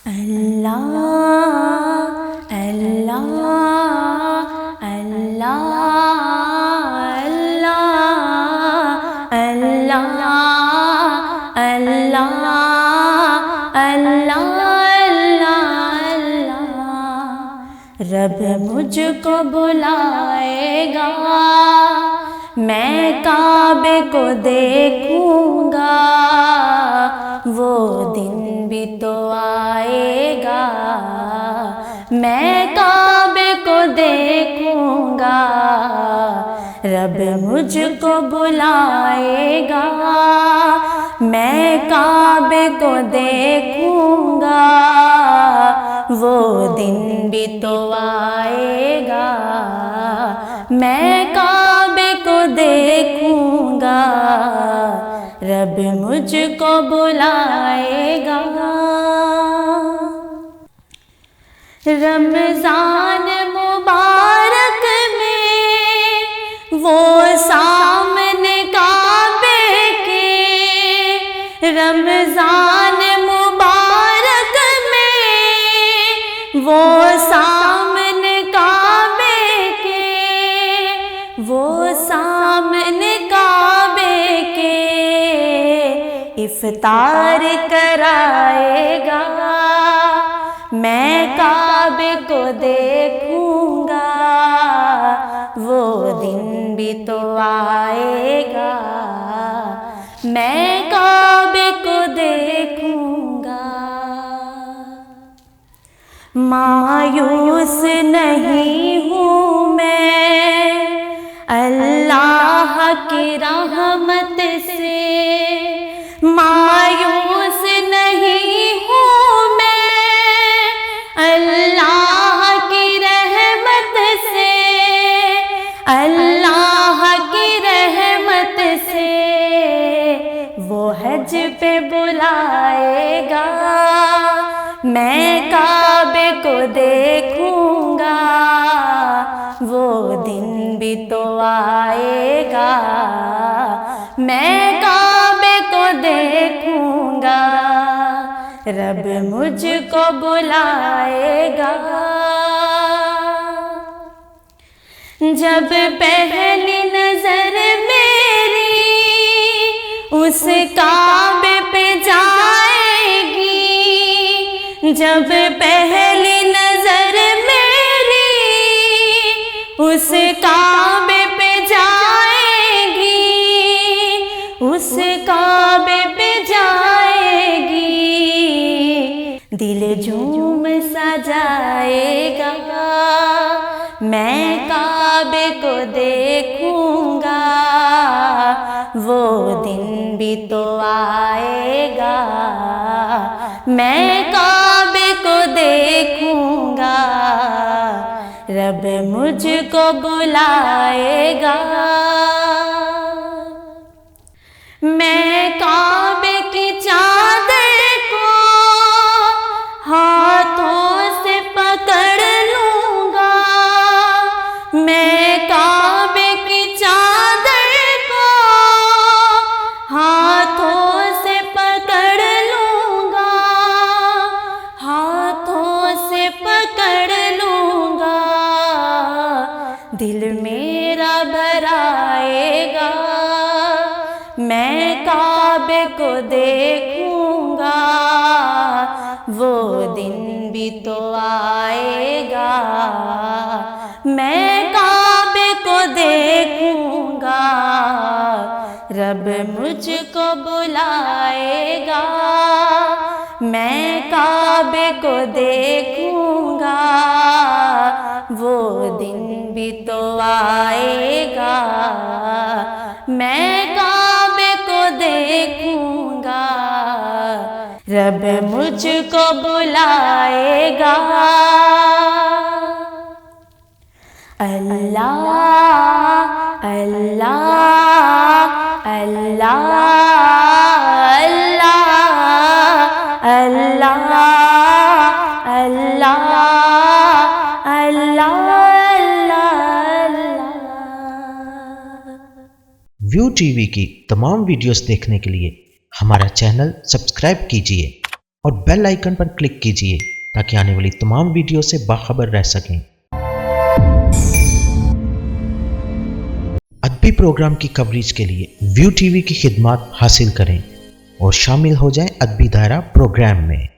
अल्लाह अल्लाह अल्लाह अल्लाह अल्लाह अल्लाह अल्लाह। रब मुझको बुलाएगा, मैं काबे को देखूंगा, वो दिन भी तो आएगा, मैं काबे को देखूंगा। रब मुझको बुलाएगा, मैं काबे को देखूंगा, वो दिन भी तो आएगा, मैं काबे को देखूंगा। रब मुझको बुलाएगा। रमज़ान मुबारक में वो सामने काबे के, रमज़ान मुबारक में वो सामने काबे के, वो सामने काबे के इफ्तार कराएगा, मैं काबे को देखूंगा, वो दिन भी तो आएगा, मैं काबे को देखूंगा। मायूस नहीं हूँ मैं अल्लाह की रहमत से, मायूस नहीं हूँ मैं अल्लाह की रहमत से, अल्लाह की रहमत से। वो हज पे बुलाएगा, मैं काबे को देखूंगा, वो दिन भी तो आएगा, मैं काबे को देखूंगा। रब मुझको बुलाएगा। जब पहली नजर मेरी उस काबे पे जाएगी, जब पहली नजर मेरी उस काबे पे जाएगी, उस काबे पे जाएगी, दिल झूम सा जाएगा, मैं काबे को देखूंगा, वो दिन भी तो आएगा, मैं काबे को देखूंगा। रब मुझको बुलाएगा। मैं काबे की चादर को हाथों से पकड़ लूंगा, मैं काबे की चादर को हाथों से पकड़ लूंगा, हाथों से पकड़ लूंगा। दिल मेरा भराएगा, मैं काबे को देखूंगा, वो दिन भी तो आएगा, मैं काबे को देखूंगा। रब मुझको बुलाएगा, मैं काबे को देखूंगा, वो दिन भी तो आएगा, मैं काबे को देखूंगा। रब मुझको बुलाएगा। अल्लाह अल्लाह अल्लाह अल्लाह अल्लाह अल्लाह अल्लाह। व्यू टीवी की तमाम वीडियोस देखने के लिए हमारा चैनल सब्सक्राइब कीजिए और बेल आइकन पर क्लिक कीजिए ताकि आने वाली तमाम वीडियो से बाखबर रह सकें। अदबी प्रोग्राम की कवरेज के लिए व्यू टीवी की खिदमत हासिल करें और शामिल हो जाएं अदबी दायरा प्रोग्राम में।